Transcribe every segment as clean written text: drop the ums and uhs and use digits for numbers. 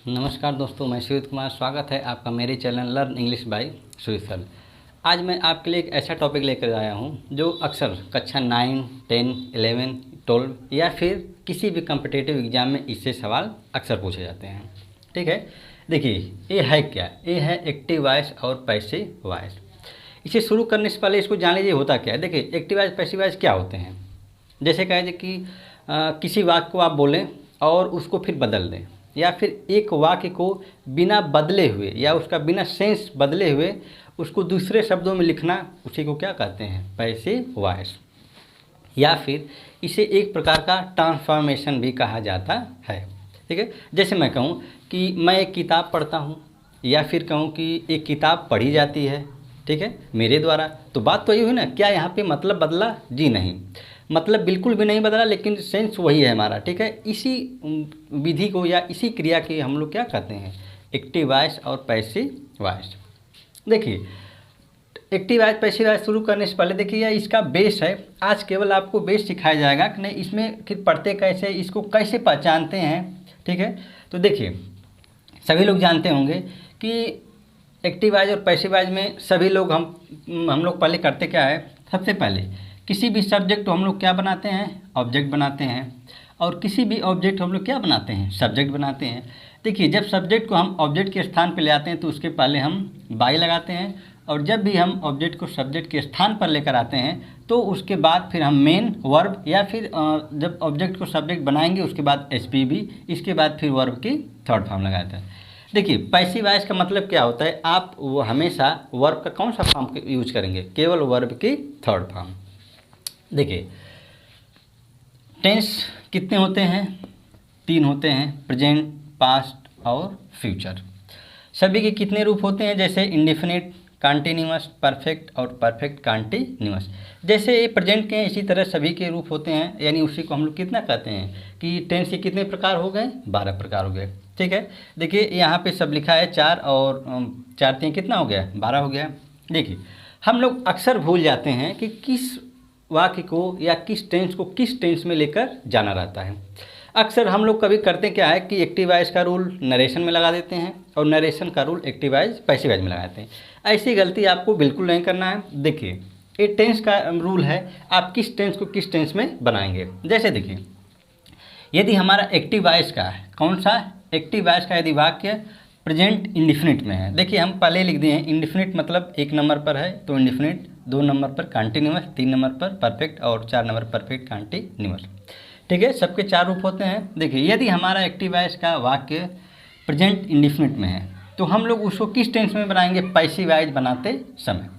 नमस्कार दोस्तों, मैं सुजीत कुमार। स्वागत है आपका मेरे channel learn English by Sujit sir. आज मैं आपके लिए एक ऐसा टॉपिक लेकर आया हूं जो अक्सर कक्षा 9, 10, 11, 12 या फिर किसी भी कम्पिटिटिव एग्जाम में इससे सवाल अक्सर पूछे जाते हैं। ठीक है, देखिए ये है क्या? ये है एक्टिव वॉइस और पैसिव वॉइस। इसे शुरू करने से पहले इसको जान लीजिए होता क्या है। देखिए एक्टिव वॉइस पैसिव वॉइस क्या होते हैं। जैसे कहें कि किसी वाक्य को आप बोलें और उसको फिर बदल दें, या फिर एक वाक्य को बिना बदले हुए या उसका बिना सेंस बदले हुए उसको दूसरे शब्दों में लिखना, उसी को क्या कहते हैं? Passive voice. या फिर इसे एक प्रकार का ट्रांसफॉर्मेशन भी कहा जाता है। ठीक है, जैसे मैं कहूँ कि मैं एक किताब पढ़ता हूँ, या फिर कहूँ कि एक किताब पढ़ी जाती है, ठीक है, मेरे द्वारा, तो बात तो ये हुई ना। क्या यहाँ पे मतलब बदला? जी नहीं, मतलब बिल्कुल भी नहीं बदला, लेकिन सेंस वही है हमारा। ठीक है, इसी विधि को या इसी क्रिया की हम लोग क्या कहते हैं? एक्टिव वॉइस और पैसिव वॉइस। देखिए एक्टिव वॉइस पैसिव वॉइस शुरू करने से पहले देखिए यह इसका बेस है। आज केवल आपको बेस सिखाया जाएगा कि नहीं, इसमें फिर पढ़ते कैसे, इसको कैसे पहचानते हैं। ठीक है, तो देखिए सभी लोग जानते होंगे कि एक्टिव वॉइस और पैसिव वॉइस में सभी लोग हम लोग पहले करते क्या है? सबसे पहले किसी भी सब्जेक्ट को हम लोग क्या बनाते हैं? ऑब्जेक्ट बनाते हैं। और किसी भी ऑब्जेक्ट को हम लोग क्या बनाते हैं? सब्जेक्ट बनाते हैं। देखिए जब सब्जेक्ट को हम ऑब्जेक्ट के स्थान पर ले आते हैं तो उसके पहले हम बाई लगाते हैं, और जब भी हम ऑब्जेक्ट को सब्जेक्ट के स्थान पर लेकर आते हैं तो उसके बाद फिर हम मेन वर्ब, या फिर जब ऑब्जेक्ट को सब्जेक्ट बनाएंगे उसके बाद एसपीबी, इसके बाद फिर वर्ब की थर्ड फॉर्म लगाते हैं। देखिए पैसिव वॉइस का मतलब क्या होता है? आप वो हमेशा वर्ब का कौन सा फॉर्म यूज करेंगे? केवल वर्ब की थर्ड फॉर्म। देखिए टेंस कितने होते हैं? 3 होते हैं, प्रेजेंट, पास्ट और फ्यूचर। सभी के कितने रूप होते हैं? जैसे इंडेफिनिट, कॉन्टिन्यूअस, परफेक्ट और परफेक्ट कॉन्टिन्यूअस। जैसे ये प्रेजेंट के हैं, इसी तरह सभी के रूप होते हैं। यानी उसी को हम लोग कितना कहते हैं कि टेंस के कितने प्रकार हो गए? 12 प्रकार हो गए। ठीक है, देखिए यहाँ पे सब लिखा है 4 और 4 3 कितना हो गया? 12 हो गया। देखिए हम लोग अक्सर भूल जाते हैं कि किस वाक्य को या किस टेंस को किस टेंस में लेकर जाना रहता है। अक्सर हम लोग कभी करते क्या है कि एक्टिव वॉइस का रूल नरेशन में लगा देते हैं और नरेशन का rule active voice passive voice में लगाते हैं। ऐसी गलती आपको बिल्कुल नहीं करना है। देखिए ये टेंस का रूल है, आप किस टेंस को किस टेंस में बनाएंगे। जैसे देखिए यदि हमारा एक्टिव वॉइस का है, कौन सा? एक्टिव वॉइस का यदि वाक्य प्रेजेंट इंडिफिनिट में है, देखिए हम पहले लिख दिए हैं इंडिफिनिट मतलब 1 नंबर पर है तो इंडिफिनिट, 2 नंबर पर कॉन्टिन्यूअस, 3 नंबर पर परफेक्ट और 4 नंबर परफेक्ट कॉन्टिन्यूअस। ठीक है, सबके 4 रूप होते हैं। देखिए यदि हमारा एक्टिव वॉइस का वाक्य प्रेजेंट इंडिफिनिट में है तो हम लोग उसको किस टेंस में बनाएंगे? पैसिव वॉइस बनाते समय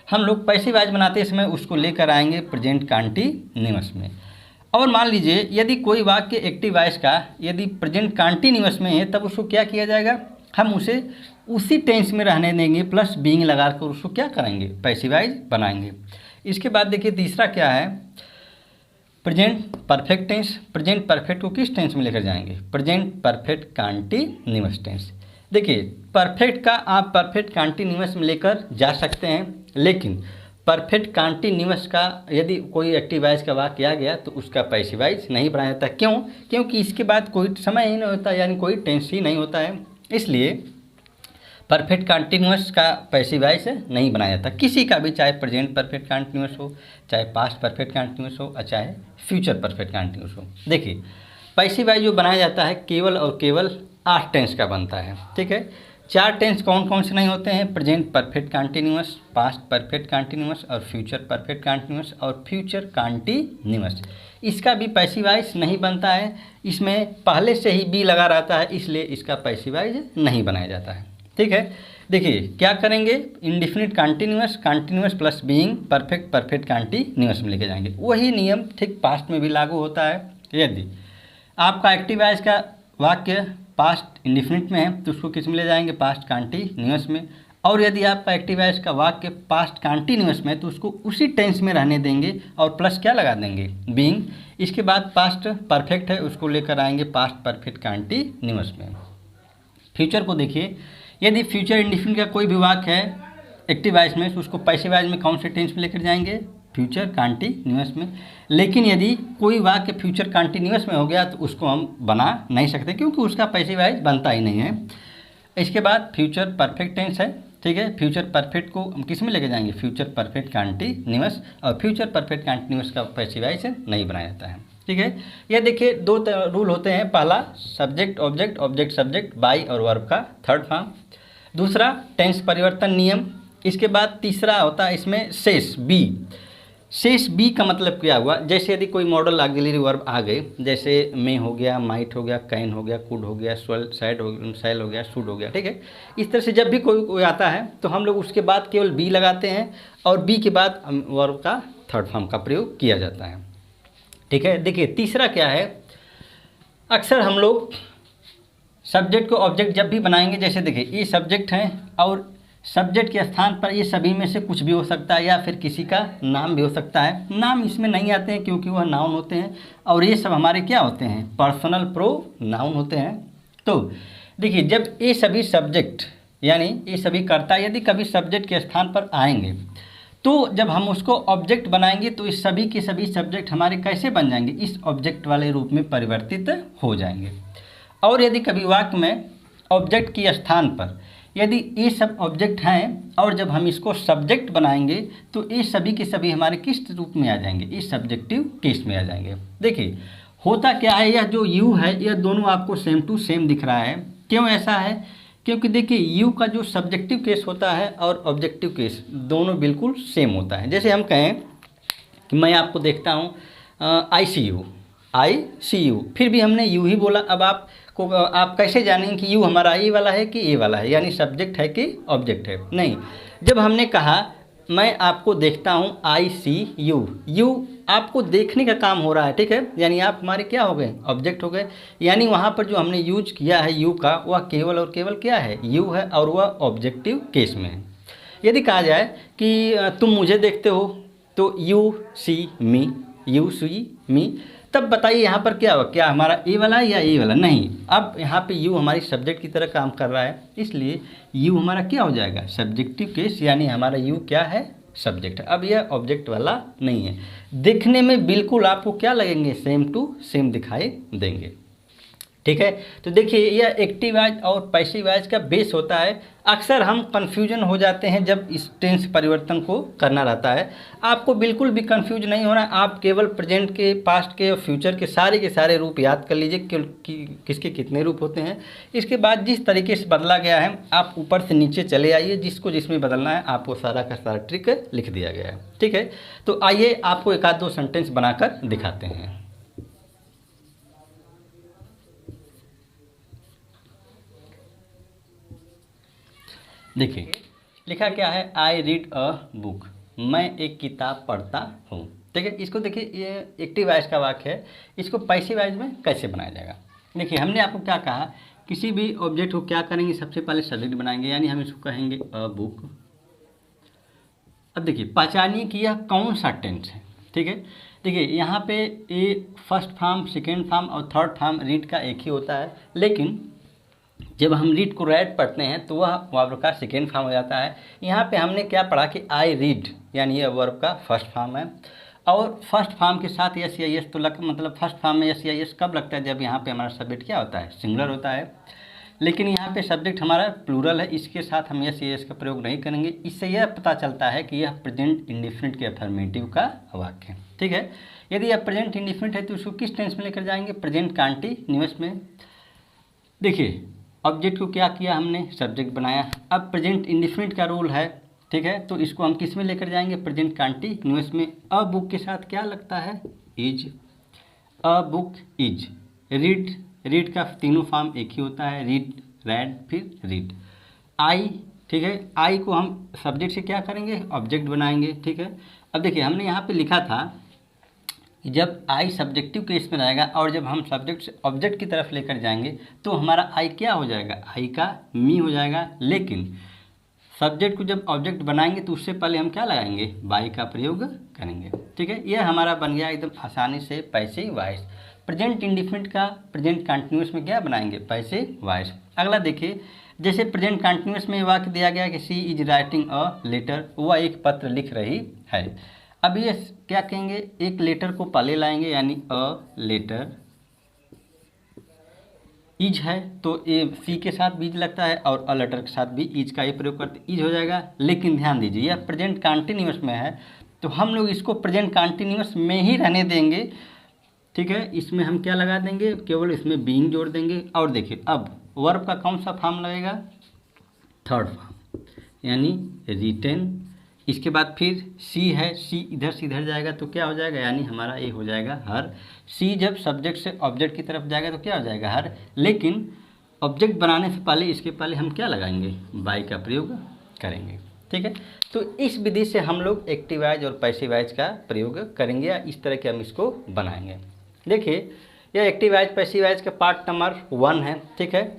हम लोग पैसिव वॉइस बनाते समय उसको लेकर आएंगे प्रेजेंट कॉन्टिन्यूअस में। और मान लीजिए यदि कोई वाक्य एक्टिव वॉइस का यदि प्रेजेंट कॉन्टिन्यूअस में है, तब उसको क्या किया जाएगा? हम उसे उसी टेंस में रहने देंगे, प्लस बीइंग लगाकर उसको क्या करेंगे? पैसिव वॉइस बनाएंगे। इसके बाद देखिए तीसरा क्या है? Present perfect tense. Present perfect को किस टेंस में लेकर जाएंगे? Present perfect continuous tense. देखिए परफेक्ट का आप परफेक्ट कॉन्टिन्यूअस में लेकर जा सकते हैं, लेकिन परफेक्ट कॉन्टिन्यूअस का यदि कोई एक्टिव वॉइस का वाक्य आ गया तो उसका पैसिव वॉइस नहीं बनाया जाता। क्यों? क्योंकि इसके बाद कोई समय ही नहीं होता, यानी कोई टेंस ही नहीं होता है। इसलिए परफेक्ट कॉन्टिन्यूअस का पैसिव वॉइस नहीं बनाया जाता किसी का भी, चाहे प्रेजेंट परफेक्ट कॉन्टिन्यूअस हो, चाहे पास्ट परफेक्ट कॉन्टिन्यूअस हो और चाहे फ्यूचर परफेक्ट कॉन्टिन्यूअस हो। देखिए पैसिव वॉइस जो बनाया जाता है केवल और केवल 8 टेंस का बनता है। ठीक है, 4 टेंस कौन कौन से नहीं होते हैं? Present perfect continuous, past perfect continuous और फ्यूचर परफेक्ट कॉन्टिन्यूअस और फ्यूचर कॉन्टिन्यूअस। इसका भी पैसिव वॉइस नहीं बनता है, इसमें पहले से ही बी लगा रहता है, इसलिए इसका पैसिव वॉइस नहीं बनाया जाता है। ठीक है, देखिए क्या करेंगे? Indefinite continuous, continuous plus being, perfect perfect continuous में लेके जाएंगे। वही नियम ठीक पास्ट में भी लागू होता है। यदि आपका एक्टिव वॉइस का वाक्य पास्ट इंडिफिनिट में है तो उसको किस में ले जाएंगे? पास्ट कॉन्टिन्यूअस में। और यदि आपका एक्टिव वॉइस का वाक्य पास्ट कॉन्टिन्यूअस में है तो उसको उसी टेंस में रहने देंगे और प्लस क्या लगा देंगे? बीइंग। इसके बाद पास्ट परफेक्ट है उसको लेकर आएंगे पास्ट परफेक्ट कॉन्टिन्यूअस में। फ्यूचर को देखिए, यदि फ्यूचर इंडिफिनिट का कोई भी वाक्य है एक्टिव वॉइस में तो उसको पैसिव वॉइस में कौन से टेंस में लेकर जाएंगे? फ्यूचर कंटिन्यूअस में। लेकिन यदि कोई वाक्य फ्यूचर कंटिन्यूअस में हो गया तो उसको हम बना नहीं सकते, क्योंकि उसका पैसिव वॉइस बनता ही नहीं है। इसके बाद फ्यूचर परफेक्ट टेंस है, ठीक है। फ्यूचर परफेक्ट को हम किस में लेके जाएंगे, फ्यूचर परफेक्ट कंटिन्यूअस, और फ्यूचर परफेक्ट कंटिन्यूअस का पैसिव वॉइस नहीं बनाया जाता है, ठीक है। ये देखिए दो रूल होते हैं, पहला subject object, object subject, by और वर्ब का थर्ड फॉर्म। दूसरा टेंस परिवर्तन नियम। इसके बाद तीसरा होता है इसमें शेष बी। शेष बी का मतलब क्या हुआ, जैसे यदि कोई मॉडल ऑक्सिलरी वर्ब आ गए, जैसे मे हो गया, माइट हो गया, कैन हो गया, कुड हो गया, स्वेल सैड हो सैल हो गया, शूड हो गया, ठीक है। इस तरह से जब भी कोई आता है तो हम लोग उसके बाद केवल बी लगाते हैं और बी के बाद वर्ब का थर्ड फॉर्म का प्रयोग किया जाता है, ठीक है। देखिए तीसरा क्या है, अक्सर हम लोग सब्जेक्ट को ऑब्जेक्ट जब भी बनाएंगे, जैसे देखिए ये सब्जेक्ट है और सब्जेक्ट के स्थान पर ये सभी में से कुछ भी हो सकता है या फिर किसी का नाम भी हो सकता है। नाम इसमें नहीं आते हैं क्योंकि वह नाउन होते हैं और ये सब हमारे क्या होते हैं, पर्सनल प्रोनाउन होते हैं। तो देखिए जब ये सभी सब्जेक्ट यानी ये सभी कर्ता यदि कभी सब्जेक्ट के स्थान पर आएंगे तो जब हम उसको ऑब्जेक्ट बनाएंगे तो इस सभी के सभी सब्जेक्ट हमारे कैसे बन जाएंगे, इस ऑब्जेक्ट वाले रूप में परिवर्तित हो जाएंगे। और यदि कभी वाक्य में ऑब्जेक्ट के स्थान पर यदि ये सब ऑब्जेक्ट हैं और जब हम इसको सब्जेक्ट बनाएंगे तो ये सभी के सभी हमारे किस रूप में आ जाएंगे, इस सब्जेक्टिव केस में आ जाएंगे। देखिए होता क्या है, यह जो यू है यह दोनों आपको सेम टू सेम दिख रहा है। क्यों ऐसा है, क्योंकि देखिए यू का जो सब्जेक्टिव केस होता है और ऑब्जेक्टिव केस दोनों बिल्कुल सेम होता है। जैसे हम कहें कि मैं आपको देखता हूँ आई सी यू, फिर भी हमने यू ही बोला। अब आप कैसे जानेंगे कि यू हमारा ए वाला है कि ए वाला है, यानी सब्जेक्ट है कि ऑब्जेक्ट है? नहीं, जब हमने कहा मैं आपको देखता हूँ आई सी यू, यू आपको देखने का काम हो रहा है, ठीक है, यानी आप हमारे क्या हो गए, ऑब्जेक्ट हो गए। यानी वहाँ पर जो हमने यूज किया है यू का वह केवल और केवल क्या है, यू है और वह ऑब्जेक्टिव केस में है। यदि कहा जाए कि तुम मुझे देखते हो तो you see me, you see मी, तब बताइए यहाँ पर क्या हुआ, क्या हमारा ए वाला है या ए वाला? नहीं, अब यहाँ पे यू हमारी सब्जेक्ट की तरह काम कर रहा है, इसलिए यू हमारा क्या हो जाएगा, सब्जेक्टिव केस, यानी हमारा यू क्या है, सब्जेक्ट। अब यह ऑब्जेक्ट वाला नहीं है। दिखने में बिल्कुल आपको क्या लगेंगे, सेम टू सेम दिखाई देंगे, ठीक है। तो देखिए यह एक्टिव वॉइस और पैसिव वॉइस का बेस होता है। अक्सर हम कन्फ्यूजन हो जाते हैं जब इस टेंस परिवर्तन को करना रहता है। आपको बिल्कुल भी कन्फ्यूज नहीं होना, आप केवल प्रेजेंट के, पास्ट के और फ्यूचर के सारे रूप याद कर लीजिए कि किसके कितने रूप होते हैं। इसके बाद जिस तरीके से बदला गया है आप ऊपर से नीचे चले आइए, जिसको जिसमें बदलना है आपको सारा का सारा ट्रिक लिख दिया गया है, ठीक है। तो आइए आपको एक आध दो सेंटेंस बनाकर दिखाते हैं। देखिए लिखा क्या है, आई रीड अ बुक, मैं एक किताब पढ़ता हूँ, ठीक है। इसको देखिए ये एक्टिव वॉइस का वाक्य है, इसको पैसिव वॉइस में कैसे बनाया जाएगा। देखिए हमने आपको क्या कहा, किसी भी ऑब्जेक्ट को क्या करेंगे, सबसे पहले सब्जेक्ट बनाएंगे, यानी हम इसको कहेंगे अ बुक। अब देखिए पहचानिए कि यह कौन सा टेंस है, ठीक है। देखिए यहाँ पे ये फर्स्ट फॉर्म, सेकेंड फॉर्म और थर्ड फॉर्म रीड का एक ही होता है, लेकिन जब हम रीड को राइट पढ़ते हैं तो वह वर्ब का सेकेंड फॉर्म हो जाता है। यहाँ पे हमने क्या पढ़ा कि आई रीड, यानी यह वर्ब का फर्स्ट फॉर्म है। और फर्स्ट फॉर्म के साथ एस या एस तो मतलब फर्स्ट फॉर्म में एस या एस कब लगता है, जब यहाँ पे हमारा सब्जेक्ट क्या होता है, सिंगुलर होता है। लेकिन यहाँ पे सब्जेक्ट हमारा प्लूरल है, इसके साथ हम एस या एस का प्रयोग नहीं करेंगे। इससे यह पता चलता है कि यह प्रेजेंट इंडिफिनिट के अफर्मेटिव का वाक्य है, ठीक है। यदि यह प्रेजेंट इंडिफिनिट है तो इसको किस टेंस में लेकर जाएंगे, प्रेजेंट कंटीन्यूअस में। देखिए ऑब्जेक्ट को क्या किया हमने, सब्जेक्ट बनाया। अब प्रेजेंट इंडिफिनिट का रूल है, ठीक है, तो इसको हम किस में लेकर जाएंगे, प्रेजेंट कंटीन्यूअस में। अ बुक के साथ क्या लगता है, is, a book is. Read, read का तीनों फॉर्म एक ही होता है, रीड, रेड, फिर रीड। आई, ठीक है, आई को हम सब्जेक्ट से क्या करेंगे, ऑब्जेक्ट बनाएंगे, ठीक है। अब देखिए हमने यहाँ पे लिखा था जब आई सब्जेक्टिव केस में रहेगा और जब हम सब्जेक्ट से ऑब्जेक्ट की तरफ लेकर जाएंगे तो हमारा आई क्या हो जाएगा, आई का मी हो जाएगा। लेकिन सब्जेक्ट को जब ऑब्जेक्ट बनाएंगे तो उससे पहले हम क्या लगाएंगे, बाई का प्रयोग करेंगे, ठीक है। यह हमारा बन गया एकदम आसानी से पैसिव वॉइस। प्रेजेंट इंडिफिनिट का प्रेजेंट कंटिन्यूअस में क्या बनाएंगे, पैसिव वॉइस। अगला देखिए, जैसे प्रेजेंट कंटिन्यूअस में वाक्य दिया गया कि सी इज राइटिंग अ लेटर, वह एक पत्र लिख रही है। अब ये क्या कहेंगे, एक लेटर को पहले लाएंगे, यानी अ लेटर इज है तो ये सी के साथ बीज लगता है और अ लेटर के साथ भी इज का ही प्रयोग करते, इज हो जाएगा। लेकिन ध्यान दीजिए यह प्रेजेंट कंटिन्यूअस में है तो हम लोग इसको प्रेजेंट कंटिन्यूअस में ही रहने देंगे, ठीक है। इसमें हम क्या लगा देंगे, केवल इसमें बीइंग जोड़ देंगे। और देखिए अब वर्ब का कौन सा फॉर्म लगेगा, थर्ड फॉर्म, यानी रिटेन। इसके बाद फिर सी है, सी इधर से इधर जाएगा तो क्या हो जाएगा, यानी हमारा ये हो जाएगा हर। सी जब सब्जेक्ट से ऑब्जेक्ट की तरफ जाएगा तो क्या हो जाएगा, हर। लेकिन ऑब्जेक्ट बनाने से पहले इसके पहले हम क्या लगाएंगे, बाय का प्रयोग करेंगे, ठीक है। तो इस विधि से हम लोग एक्टिवाइज और पैसिवाइज का प्रयोग करेंगे, या इस तरह के हम इसको बनाएंगे। देखिए यह एक्टिवाइज पैसिवाइज का पार्ट नंबर 1 है, ठीक है।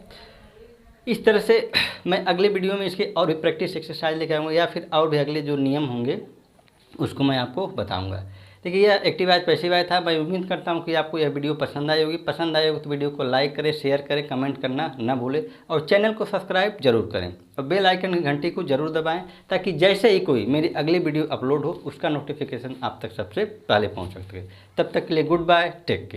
इस तरह से मैं अगले वीडियो में इसके और भी प्रैक्टिस एक्सरसाइज लेकर आऊँगा, या फिर और भी अगले जो नियम होंगे उसको मैं आपको बताऊंगा। देखिए यह एक्टिवाइज पैसिवाइज था। मैं उम्मीद करता हूं कि आपको यह वीडियो पसंद आई होगी। पसंद आई होगी तो वीडियो को लाइक करें, शेयर करें, कमेंट करना ना भूलें और चैनल को सब्सक्राइब जरूर करें और बेल आइकन की घंटी को जरूर दबाएं, ताकि जैसे ही कोई मेरी अगली वीडियो अपलोड हो उसका नोटिफिकेशन आप तक सबसे पहले पहुँच सके। तब तक के लिए गुड बाय, टेक केयर।